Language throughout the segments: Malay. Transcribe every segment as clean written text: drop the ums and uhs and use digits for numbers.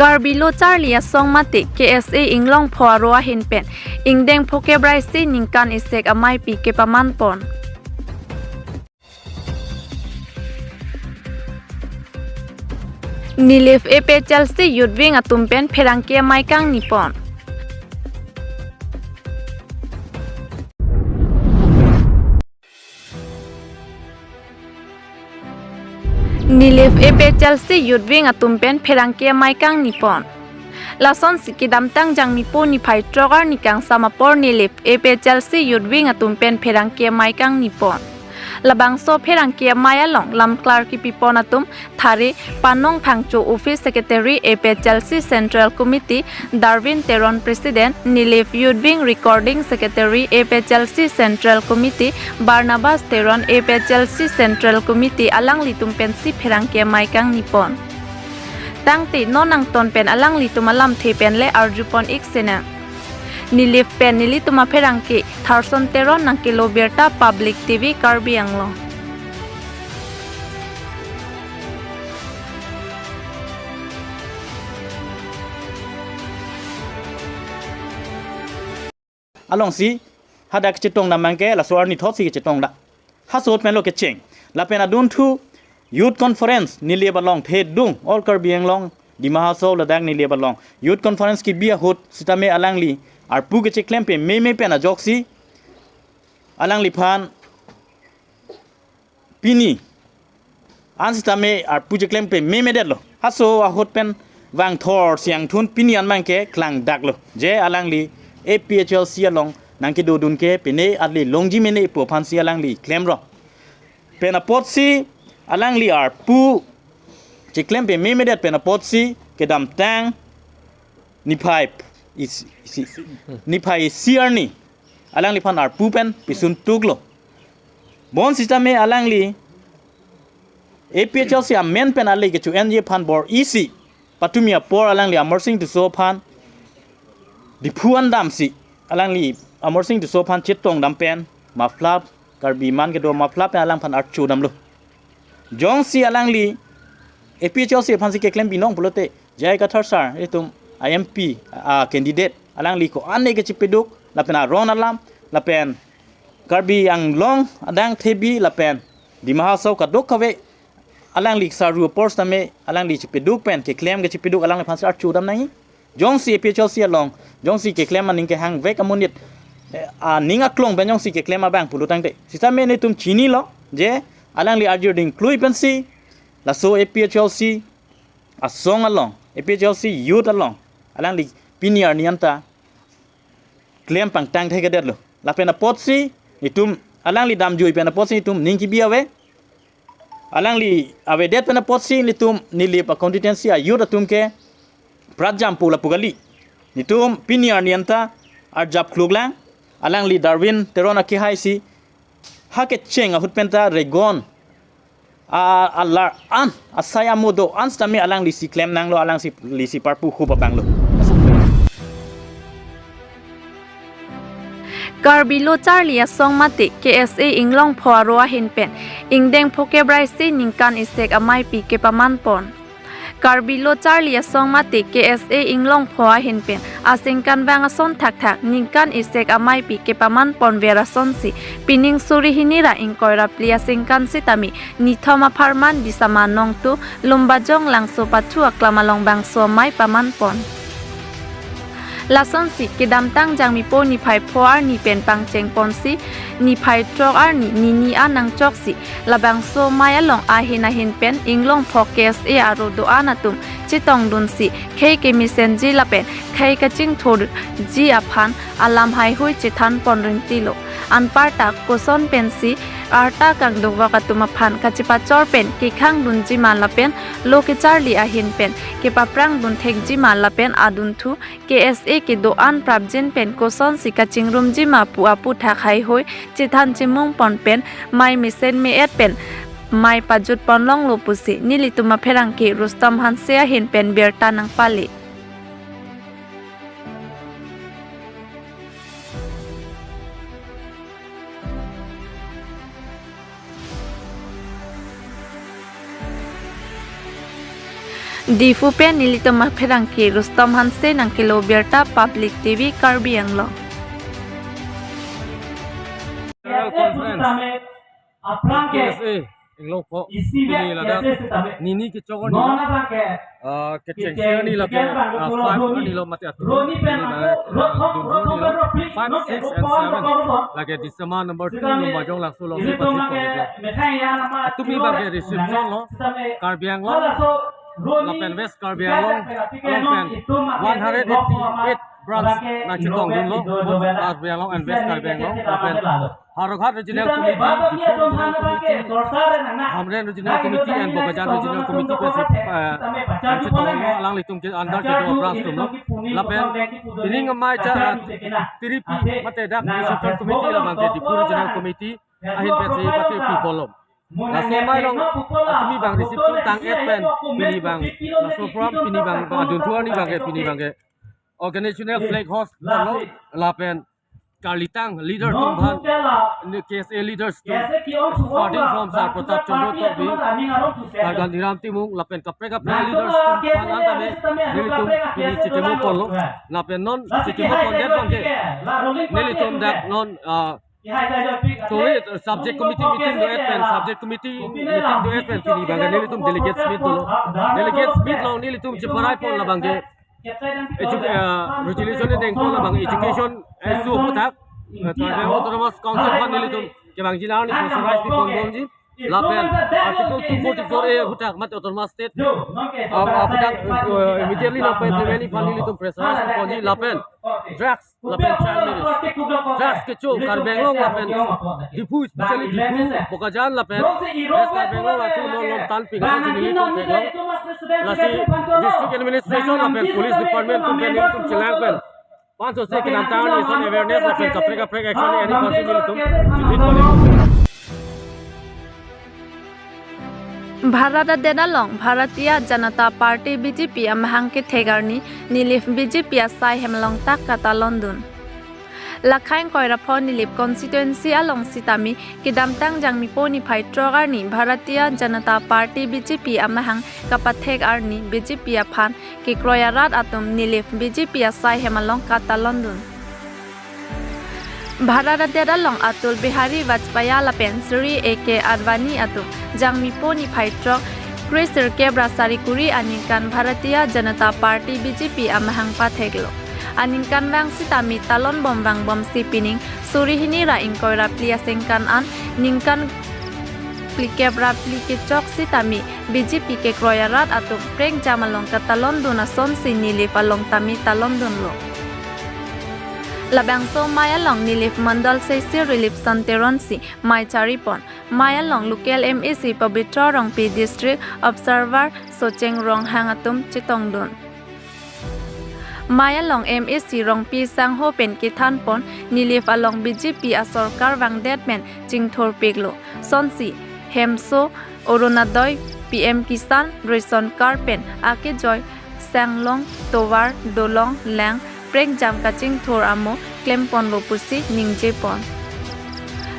Karbi lo charlia song mati KSA Anglong phoarwa hin pen ingdeng phoke brai si ningkan isek amai pi ke paman pon Nilif epe Chelsea yudwing atumpen pherangke maikang nipon Nilif epe Chelsea yudwing atumpen pherangke maikang nipon Lason sikidam tang jang mipo ni phai trogar nikang samapor nilif epe Chelsea yudwing atumpen pherangke maikang nipon Labang so pherangke maya long lam Clark pipon atum thari panong phangcho office secretary epe Chelsea Central Committee Darwin Teron president Nilif Yudwing recording secretary epe Chelsea Central Committee Barnabas Teron epe Chelsea Central Committee alang litum pensi pherangke maikang nipon Tangti nonang ton pen alang litum alam the pen le arjupon iksena Nilif pen nilituma pherangke Tharson Teron nang kilo Berta Public TV Karbi Anglong Along si hada kecetong namangke la suar ni thosi kecetong da hasot men lo kecheng la pena dun thu youth conference nilie balong the dung all Karbi Anglong di mahaso la dang nilie balong youth conference ki bia hot sitame alangli ar pu ke klem pe me pena joksi alangli phan pini an sitame ar pu ke klem pe me det lo haso a hot pen wang thor siang thun pini an mangke klang dak lo je alangli APHL sialong nangki do dun ke pene adli longji mene po phan sialangli klem ro pena pot si alangli ar pu che klem pe me det pena pot si ke dam tang ni pipe ni pai siarni alangli phan ar pu pen pisun tuklo bon sistame alangli APHL sia men pen ali ke chu NJ phan bor easy patumia por alangli amorsing to so phan di puan dam si alangli amorsing to so phan chitong dam pen ma flap Karbi man ke do ma flap alang phan ar chu dam lo jong si alangli APHL sia phan si ke klem binong pulote jai ka tharsar etum IMP candidate alangli ko ane ke chipeduk lapena ron alam lapen Karbi Anglong adang thebi lapen di mahasau ka dok kave alangli saru post tame alangli chipeduk pen ke claim ke chipeduk alangli phan sar chudam nahi jongsi APHL si along jongsi ke claim aning ke hang vek amonit ninga klong ben jongsi ke claim abang pulutang te sitame ne tum chini lo je alangli arjur ding klui pensi la so APHL si asong along APHL si youth along alangli piniar nianta claim pang tang thai kadet lo la pena potsi itum alangli dam jui pena potsi itum ningki biawe alangli ave det pena potsi litum nili pa constituency a youth atum ke prajam pula pugali nitum piniar nianta arjap kluglang alangli Darwin Terona ki haisi hake cheng a hutpenta regon alar an asaya modo anstami alangli si claim nanglo alang si lisi parpu huba banglo Karbi lo charlia song mati KSA Anglong phoarwa hin pen ingdeng phoke brai si ningkan isek amai pi ke paman pon Karbi lo charlia song mati KSA Anglong phoa hin pen asingkan wang ason thak ningkan isek amai pi ke paman pon vera son si pining suri hinira ingkoira plia singkan sitami nithoma pharman disama nongtu lumbajong langso pathu aklamalong bangso mai paman pon Lason si kedam tang jang mi po ni phai phoar ni pen pang cheng pon si ni phai trok ar ni anang chok si labang so maya long a hin pen Anglong focus e aro do anatum chitong dun si khei ke misen ji la pen khei ka ching thor ji aphan alam hai hui chithan pon ring tilo an parta koson pen si arta kang dogwa ka tuma phan kachipa chor pen ki khang dun ji man la pen loke charli a hin pen ke paprang dun thek ji man la pen adun thu KSA ke do an prabjen pen koson si ka chingrum ji ma pu apu tha khai hoi chithan chimung pon pen mai misen me et pen mai pajut pon long lo pusi nilituma pherang ke Rustam Hansia hin pen Berta nang pali Di Fupen nilito Maperangki Rustom Hansen ang Kilo Abirta Public TV Karbi Anglong. Conference PTKA Anglong po ini ladak nini kicokon kecengsian ni lagi 5 ni lo mati atu ini dulu 5, 6 and 7 lagi di sama number 2 number jong langsung lo si pati itu mi bagi reception lo Karbi Anglong Lapen West Karbi Anglong Lapen 188 branch na Chitong dulu Karbi Anglong and West Karbi Anglong Lapen Haroghat Regional Committee, Dipur Regional Committee, Hamren Regional Committee, and Bogajan Regional Committee Pesip Chitong alang litung under Chitong branch tum lo. Lapen ini ngamai cara tiripi mate dak Reception Committee labang ke Dipur Regional Committee ahin pesip pati pipolom. Laso mai long atumi bang reception tang pen pini bang laso prom pini bang adun tuan ni bang ke pini bang ke organizational flag host lo lapen Kalitang leader Tumphan KSA leaders starting from Sar Pratap Chandra Tobi Gandhiram Timung Lapen Kapre leaders Tumphan antame nilitum ini Cikemu Polo Lapen non Cikemu Pondet bangke nilitum dak non subject committee meeting do pen subject committee meeting do pen kini bangke nilitum delegate Smith dulu delegate Smith lo nilitum Ciparai pon la bangke resolution deng pon la bang education su putak Karbi Autonomous Council pan nilitum ke bang jilau ni pressurized di pon Lapen article 244A putak mat autonomous state putak immediately lapen implement pan nilitum pressurized di pon lapen drugs lapen child marriage drugs kecu Karbi Anglong lapen dipu especially dipu Bogajan lapen Karbi Anglong latu non tan pingan nilitum peglong lasi district administration lapen police department tu nilitum celang pen Panso se kinantahan is on awareness lapen kapre action any person nilitum Bharata Dedalong Bharatiya Janata Party BJP amahangke thegarni nilif BJP asai hemlong tak kata London. Lakhain koirapho nilip constituency along sitami kidamtang jangmi poni phai trogarni Bharatiya Janata Party BJP amahang kapathek arni BJP aphan ki kroyarat atum nilif BJP asai hemlong kata London. Bharata Dedalong Atul Bihari Vajpayee lapen Sri A.K. Advani atum jangmi poni phai trok Krisir Kebra Sarikuri aninkan Bharatiya Janata Party BJP amahang patheklo. Aninkan bang sitami talon bom bang bom si pining surihini ra ingkoira plia sengkan an ningkan plikebra plikechok sitami BJP ke kroyarat atum preng jamalong katalon duna son sinili palong tami talon dunlo. Labang so mayalong nilif mandal sesi relief santeronsi mai charipon mayalong local MEC Pabitra Rong P District Observer Socheng Rong Hangatum Chitongdon. Mayalong MEC Rong P Sangho pen kithan pon nilif along BJP a sarkar wang detmen jingthor peglo sonsi hemso Orunadoi PM Kisan Reson Karpen ake joy Sanglong Towar Dolong Lang Preng jam kaching thor amo klem pon lo pusi ningje pon.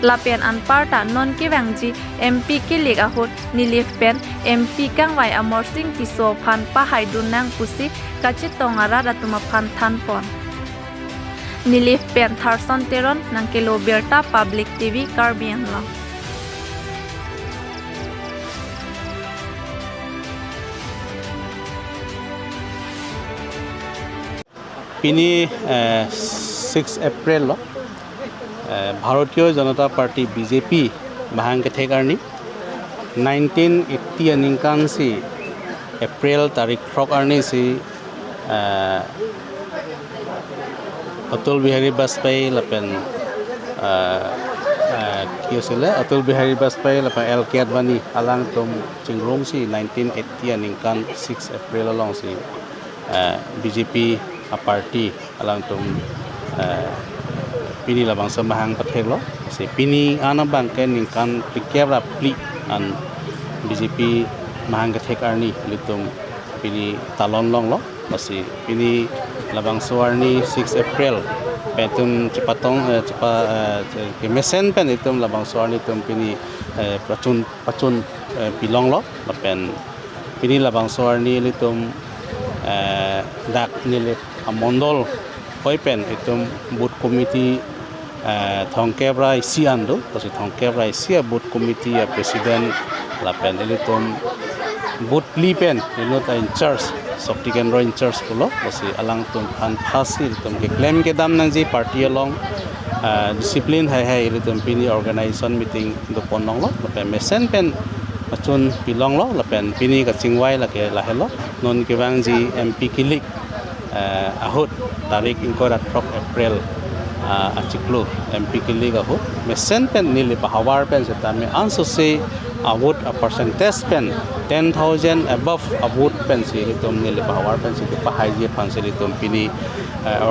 Lapen anparta non ke wangji MP ke leg ahot nilif pen MP kang wai amor sing tiso phan pa haidun nang pusi kachit tongara ratuma phan than pon. Nilif pen tharson teron nang Kilo Abirta Public TV Karbi Anglong. Pini 6 April lo Bharatiya Janata Party BJP bahangke thegarni 1980 aningkang si April tarik frog arni si Atul Bihari Vajpayee lapen kiosile Atul Bihari Vajpayee lapen LK Advani alang tum chingrong si 1980 aningkang 6 April along si BJP a party alang tum pini labang samahang pathek lo si pini ana bangke ningkan pikera pli an BJP mahang kathek arni litum pini talon long lo masi pini labang suarni 6 April petum cepatong mesen pen itum labang suarni tum pini pacun pilong lo pen pini labang so arni litum dak nilip amondol hoipen itum boot committee thongkebra isiando pasi thongkebra isia boot committee president lapen litum boot lipen inot in charge sokti kendro in charge pulo pasi alang tum han phasi litum ke claim ke dam nang ji party along discipline hai litum pini organization meeting do ponong lo lapen mesen pen achun pilong lo lapen pini ka chingwai la ke la helo non ke bang ji mp kilik ahut tarik inkorat prok april achiklo mp kilik ahut mesen pen nili bahawar pen setame anso se awut a percentage pen 10,000 above awut pen si litum nili bahawar pen si pa hai je pan si litum pini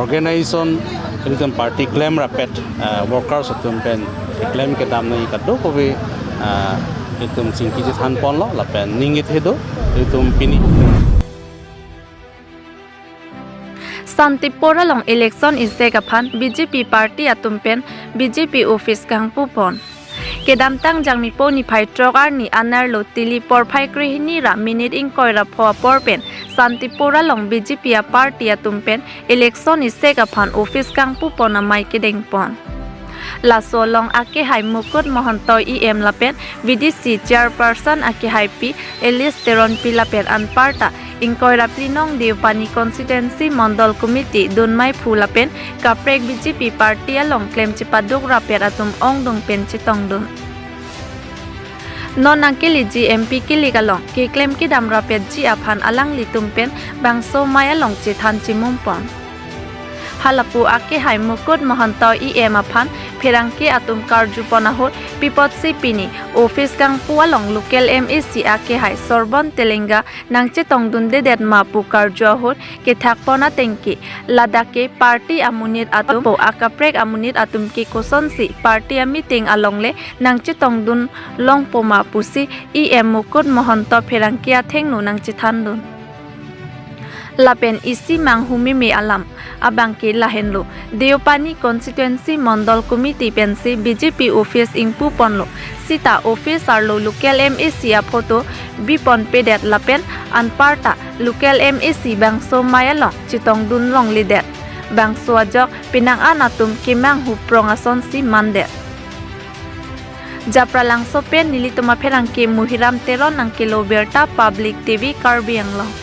organization litum party claim rapet workers atum pen claim ke dam nai ka do ko we litum singki je than pon lo lapen ningit hedo litum pini Santipura long election isega phan BJP party atumpen BJP office kang pupon kedam tang jangmi poni phai trogar ni anar lo tili por phai krihini ra minute in koira pho porpen Santipura long BJP party atumpen election isega phan office kang pupon mai kedeng pon la solong ake hai mukut mohantoi em lapen VDC chairperson ake hai pi elisteron pilapen anparta inkoira plinong deupani constituency mondol committee dunmai phulapen kaprek BJP party along claim chipaduk rapet atum ongdong pen chitongdun non angkeli GMP kiligalong ke claim ki dam rapet ji aphan alang litum pen bangso maya long chithan chimumpon halapu ake hai mukut mohantoi em aphan Pherangke atum karju ponahut pipot sipini office kang pualong local MEC ake hai sorbon telenga nangche tongdun de det mapu karju hut ke thakpona tengki ladake party amunit atum po akaprek amunit atum ki kosonsi party meeting alongle nangche tongdun longpo mapusi em mukut mohanto pherangke athengnu nangche thandun lapen isi manghumi me alam abangke lahenlo deopani constituency mondol committee pensi BJP office ingpu ponlo sita office arlo local MEC a photo bipon pedet lapen anparta local MEC bangso mayalong chitong dun long lidet bangso ajok pinang anatum kimang hu prongason si mandet japralang sopen nilituma pherangke muhiram teron nang kilo berta public TV Karbi Anglong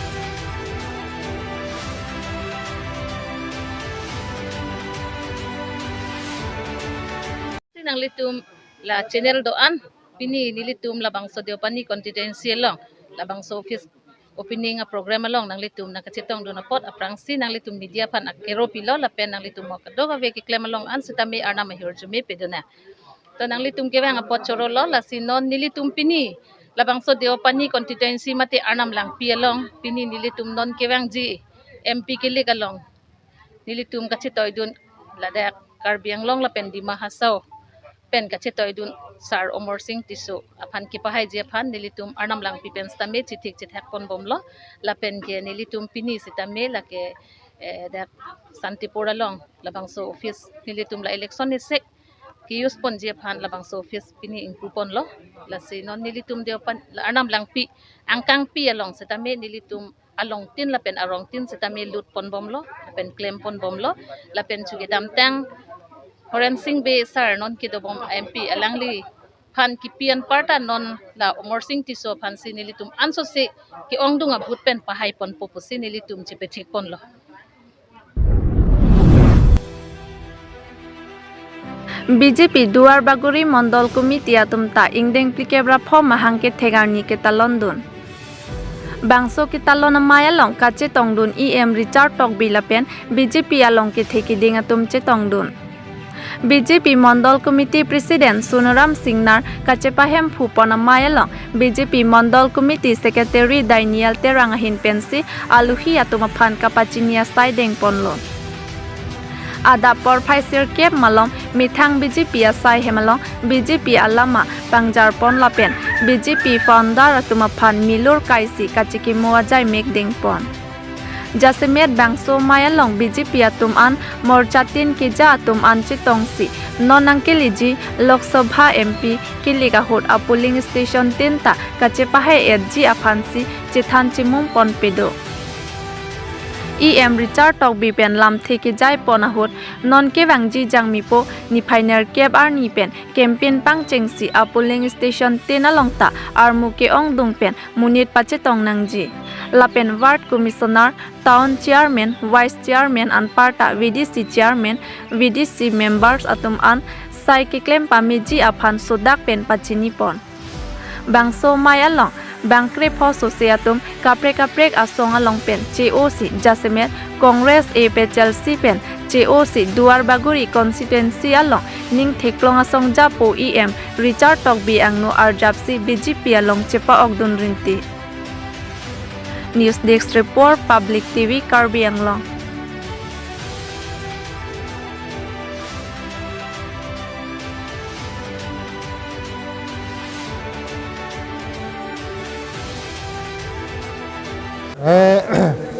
nang litum la channel doan pini nilitum labang so deopani constituency long labang so office opening a program along nang litum nakachitong do na pot aprangsi nang litum media pan akero pilo la pen nang litum mo kado ka veki claim along an sitami arna mahir jumi pedona to nang litum kewang apot choro lo la sinon nilitum pini labang so deopani constituency mate arnam lang pi along pini nilitum non kewang ji MP kilik along nilitum kachitoy dun ladak Karbi Anglong la pen di mahasaw pen kachitoy dun sar omor sing tisu aphan ki pahay je aphan nilitum arnam lang pipen stame chithik chithak pon bomlo la pen ke nilitum pini sitame la ke dak Santipura long labang so office nilitum la election ni se ki use pon je aphan labang so office pini ingpu pon lo la si non nilitum de pan arnam lang pi angkang pi along sitame nilitum along tin la pen arong tin sitame lut pon bomlo la pen claim pon bomlo la pen chuge damtang Horen Singh be sar non kidobom MP alangli phan kipian parta non la omor sing tiso phan sinilitum anso se ki ongdunga butpen pahai pon popo sinilitum chipethik pon lo BJP Duar Baguri Mondol Committee atumta ingdeng plikebra phom hangke thegarni ke talondun bangso ki talona mayalong kache tongdun em Richard tok bilapen BJP along ke theki ding atum che tongdun BJP Mondol Committee President Sunaram Singnar kachepahem phupona mayalong BJP Mondol Committee Secretary Daniel Terangahin pensi aluhi atuma phan kapachinia saideng ponlo Adap Abirta kep malom mithang BJP asai hemalong BJP alama pangjar pon lapen BJP founder atuma phan milur kaisi kachiki muajai mek ding pon Jasemet bangso maya long BJP atum an morcha tin keja atum an chitong si nonang keliji Lok Sabha MP kiliga hot a polling station tin ta kachepahe edji aphansi chithan chimum pon pedo EM Richard Tok Bipen Lam Theke Jai Ponahut Non Kevangji Jangmipo Ni Pioneer Keb Ar Ni Pen Campaign Pang Chengsi A Polling Station Tena Longta Armuke Ong Dungpen Munit Pachetong Nangji Lapen Ward Commissioner Town Chairman Vice Chairman and Parta VDC Chairman VDC Members Atum An Sai Kiklem Pamiji Aphan Sodak Pen Pachini Pon Bangso Maya Long Bangkre pho sosiatum kaprek asonga longpen COC Jasemet Congress AP Chelsea pen COC Duar Baguri constituency along ning theklong asong japo EM Richard Tokbi angno arjapsi BJP along chepa ogdun rinti News Desk Report Public TV Karbi Anglong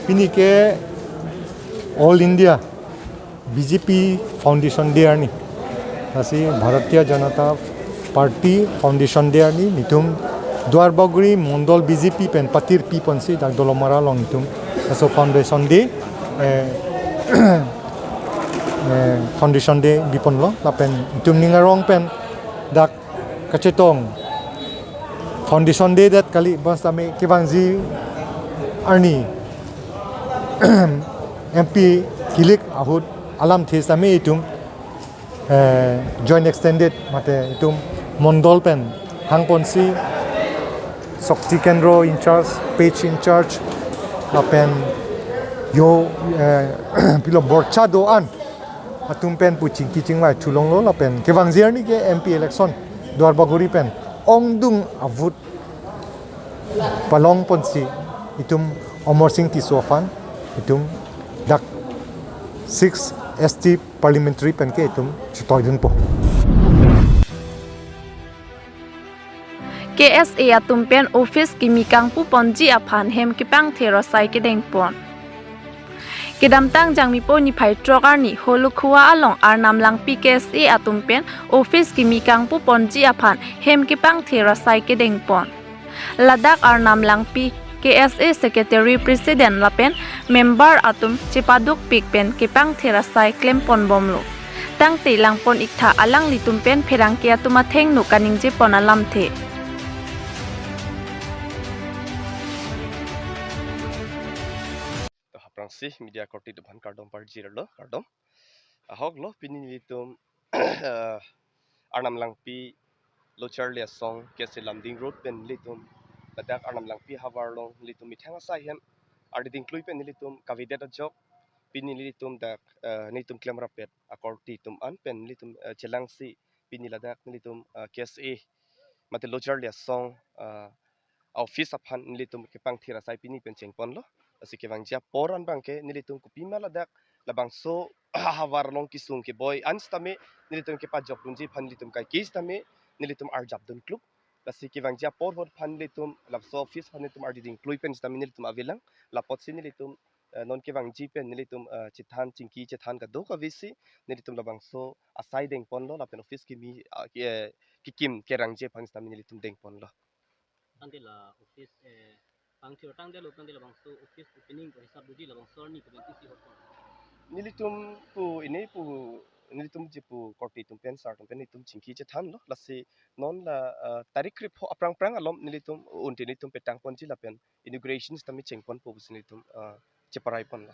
Pini ke All India BJP Foundation Day ni asi Bharatiya Janata Party Foundation Day ni nitum Dwarbaguri Mondol BJP pen patir pi ponsi dak dolomara long nitum aso Foundation Day Foundation Day bipon lo lapen nitum ningarong pen dak kacetong Foundation Day dat kali bas tame kevangji Arni MP Kilik Ahud Alam Thesame itum Joint Extended mate itum Mondol pen Hangponsi Sokti Kendro in charge Page in charge Apen Yo Pilo Borcha doan Atum pen puching kiching mai chulong lo lapen Kevangziar ni ke MP election Dwarbaguri pen Ongdung Avut Palong Ponsi itum Omor Singh Tisofan itum dak 6 ST parliamentary pen ke itum chitoidun po KSA atumpen office kimikang pu ponji aphan hem kipang therosai ke dengpon Kedamtang jangmipo ni phai trogar ni holukhuwa along arnamlang PKSA atumpen office kimikang pu ponji aphan hem kipang therosai ke dengpon Ladakh arnamlang pi KSA Secretary President Lapen Member Atum Cipaduk Pikpen Kipang Therasai Klempon Bomlu Tang Te Langpon Ikta Alang Litumpen Perangkia Tumatheng Nu Kaningje Ponalam The Haprangsi media korti depan kardom parjir lo kardom ahok lo pini litum arnam langpi lo charlie song kese lamding road pen litum Ladak arnam langpi havar long litum mithanga sahem arding klui pen litum kavidet jok pini litum dak nitum klemra pet akorti tum an pen litum chelangsi pini ladak litum kse mate lo charlie song office aphan nilitum ke pang thira sai pini pen chengpon lo asi ke bangja poran bangke nilitum ku pima ladak labang so hawar long kisung ke boy anstame nilitum ke pajok punji phan litum kai kis tame nilitum arjab dun klub asi ke bangja por phan litum lab so office phan litum arding klui pen stame nilitum avilang lapot sin nilitum non ke bangji pen nilitum chithan chingki chithan ka do ka visi nilitum labang so asai deng pon lo lapen office ki mi kikim kerangje phan stame nilitum deng pon lo Tangdela office pangthir tangdela tangdela bangso office opening ko hisab dudi la bangso ni ko bentisi hot nilitum pu ini pu nilitum jipu korti tum pen sar tum pen nilitum chingki je than lo lasi non la tarik krip ho aprang prang alom nilitum unti nilitum petang pon ji la pen inaugurations tami chengpon pu nilitum cheparai pon la